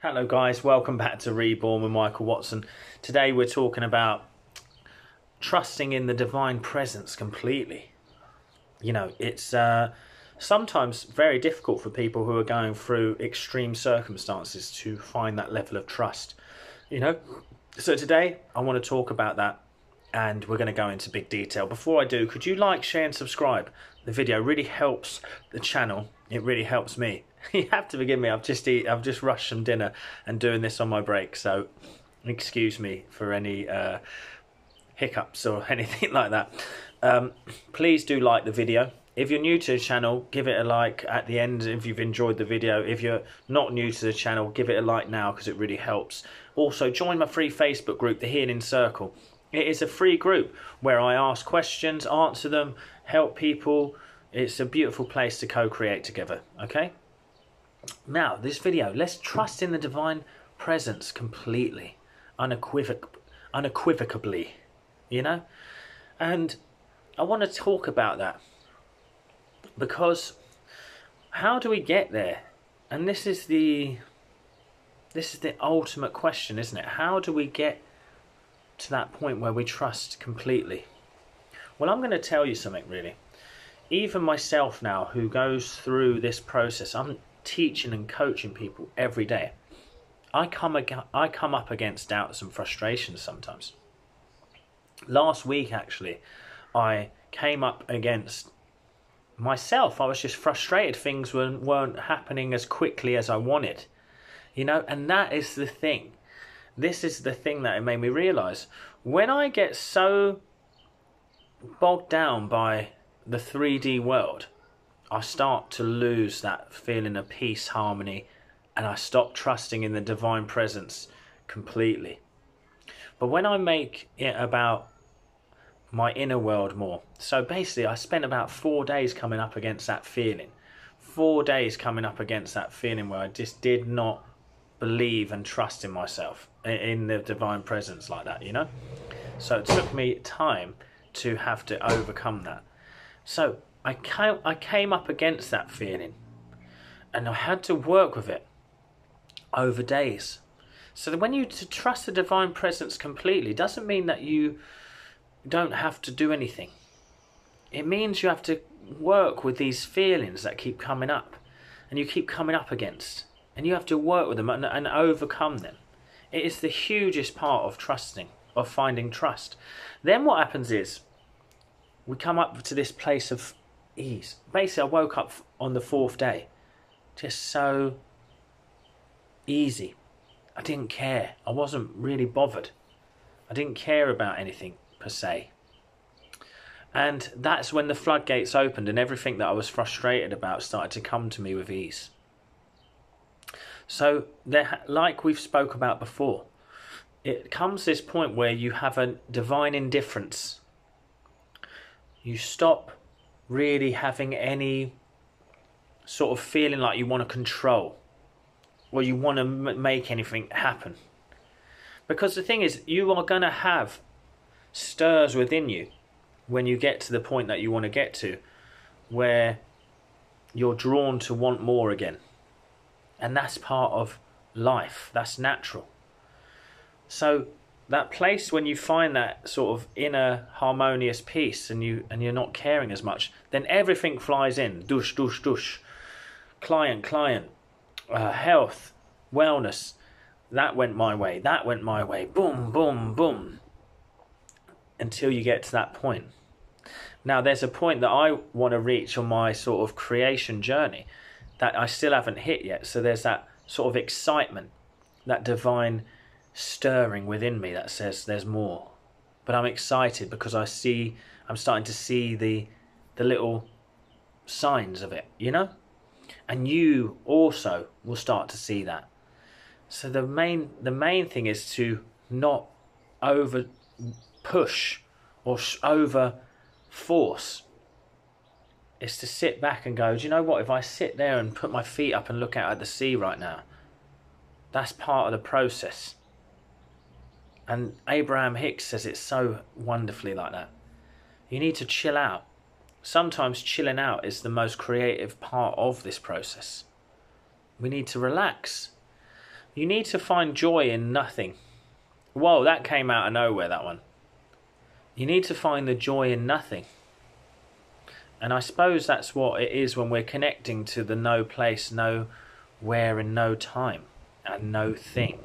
Hello guys, welcome back to Reborn with Michael Watson. Today we're talking about trusting in the divine presence completely. You know, it's sometimes very difficult for people who are going through extreme circumstances to find that level of trust. You know, so today I want to talk about that and we're going to go into big detail. Before I do, could you like, share and subscribe? The video really helps the channel. It really helps me. You have to forgive me. I've just rushed some dinner and doing this on my break, so excuse me for any hiccups or anything like that. Please do like the video. If you're new to the channel, give it a like at the end if you've enjoyed the video. If you're not new to the channel, give it a like now because it really helps. Also, join my free Facebook group, The Healing Circle. It is a free group where I ask questions, answer them, help people. It's a beautiful place to co-create together, okay? Now, this video, let's trust in the divine presence completely, unequivocably, you know? And I want to talk about that because how do we get there? And this is the ultimate question, isn't it? How do we get to that point where we trust completely? Well, I'm going to tell you something really. Even myself now, who goes through this process, I'm teaching and coaching people every day. I come up against doubts and frustrations sometimes. Last week, actually, I came up against myself. I was just frustrated. Things weren't happening as quickly as I wanted, you know. And that is the thing. This is the thing that it made me realize. When I get so bogged down by the 3D world, I start to lose that feeling of peace, harmony, and I stop trusting in the divine presence completely. But when I make it about my inner world more, so basically I spent about 4 days coming up against that feeling. 4 days coming up against that feeling where I just did not believe and trust in myself, in the divine presence like that, you know? So it took me time to have to overcome that. So I came up against that feeling and I had to work with it over days. So when you trust the divine presence completely doesn't mean that you don't have to do anything. It means you have to work with these feelings that keep coming up and you keep coming up against, and you have to work with them and overcome them. It is the hugest part of trusting, of finding trust. Then what happens is we come up to this place of ease. Basically, I woke up on the 4th day just so easy. I didn't care. I wasn't really bothered. I didn't care about anything per se. And that's when the floodgates opened and everything that I was frustrated about started to come to me with ease. So, like we've spoke about before, it comes this point where you have a divine indifference. You stop really having any sort of feeling like you want to control or you want to make anything happen. Because the thing is, you are going to have stirs within you when you get to the point that you want to get to, where you're drawn to want more again. And that's part of life. That's natural. So that place when you find that sort of inner harmonious peace and you're not caring as much, then everything flies in. Dush, dush, dush. Client, health, wellness. That went my way. That went my way. Boom, boom, boom. Until you get to that point. Now there's a point that I want to reach on my sort of creation journey that I still haven't hit yet. So there's that sort of excitement, that divine stirring within me that says there's more. But I'm excited because I'm starting to see the little signs of it, you know? And you also will start to see that. So the main thing is to not over push or over force. It's to sit back and go, do you know what? If I sit there and put my feet up and look out at the sea right now, that's part of the process. And Abraham Hicks says it so wonderfully like that. You need to chill out. Sometimes chilling out is the most creative part of this process. We need to relax. You need to find joy in nothing. Whoa, that came out of nowhere, that one. You need to find the joy in nothing. And I suppose that's what it is when we're connecting to the no place, no where, and no time, and no thing.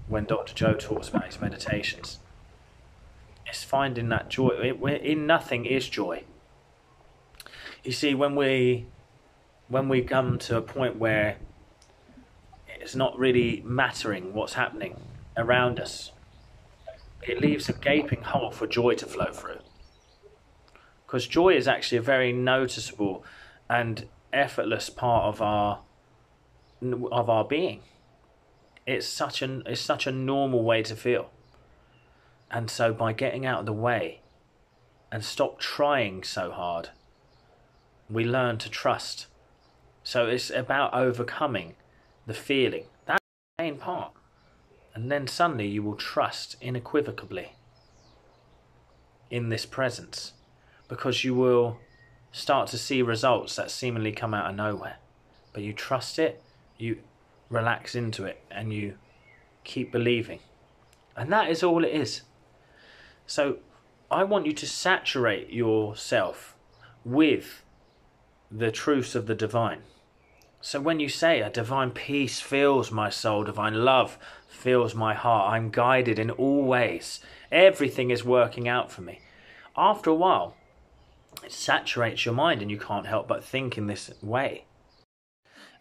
When Dr. Joe talks about his meditations, it's finding that joy. In nothing is joy. You see, when we come to a point where it's not really mattering what's happening around us, it leaves a gaping hole for joy to flow through. Because joy is actually a very noticeable and effortless part of our being. It's such a normal way to feel. And so by getting out of the way and stop trying so hard, we learn to trust. So it's about overcoming the feeling. That's the main part. And then suddenly you will trust unequivocally in this presence, because you will start to see results that seemingly come out of nowhere. But you trust it, you relax into it, and you keep believing. And that is all it is. So I want you to saturate yourself with the truths of the divine. So when you say, a divine peace fills my soul, divine love fills my heart, I'm guided in all ways, everything is working out for me. After a while, it saturates your mind and you can't help but think in this way.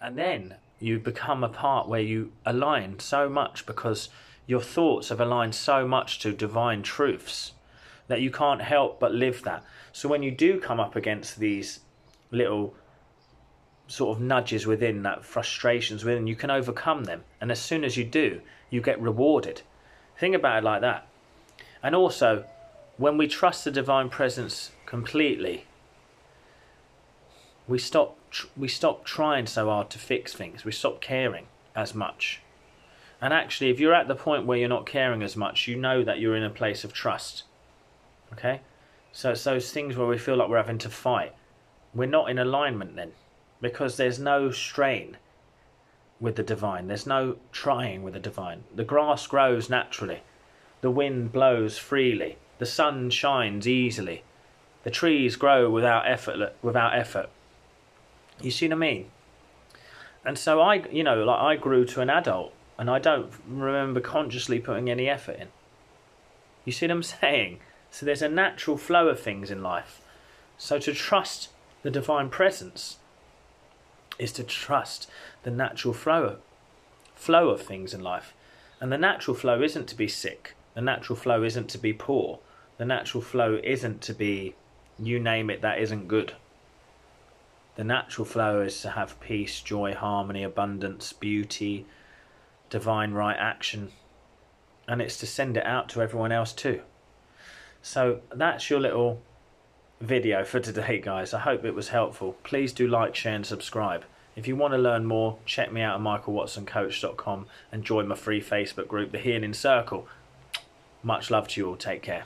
And then you become a part where you align so much, because your thoughts have aligned so much to divine truths that you can't help but live that. So when you do come up against these little sort of nudges within, that frustrations within, you can overcome them. And as soon as you do, you get rewarded. Think about it like that. And also, when we trust the divine presence completely, we stop trying so hard to fix things. We stop caring as much. And actually, if you're at the point where you're not caring as much, you know that you're in a place of trust. Okay? So it's those things where we feel like we're having to fight. We're not in alignment then, because there's no strain with the divine. There's no trying with the divine. The grass grows naturally. The wind blows freely. The sun shines easily. The trees grow without effort. You see what I mean? And so I grew to an adult, and I don't remember consciously putting any effort in. You see what I'm saying? So there's a natural flow of things in life. So to trust the divine presence is to trust the natural flow of things in life. And the natural flow isn't to be sick. The natural flow isn't to be poor. The natural flow isn't to be, you name it, that isn't good. The natural flow is to have peace, joy, harmony, abundance, beauty, divine right action. And it's to send it out to everyone else too. So that's your little video for today, guys. I hope it was helpful. Please do like, share and subscribe. If you want to learn more, check me out at michaelwatsoncoach.com and join my free Facebook group, The Healing Circle. Much love to you all. Take care.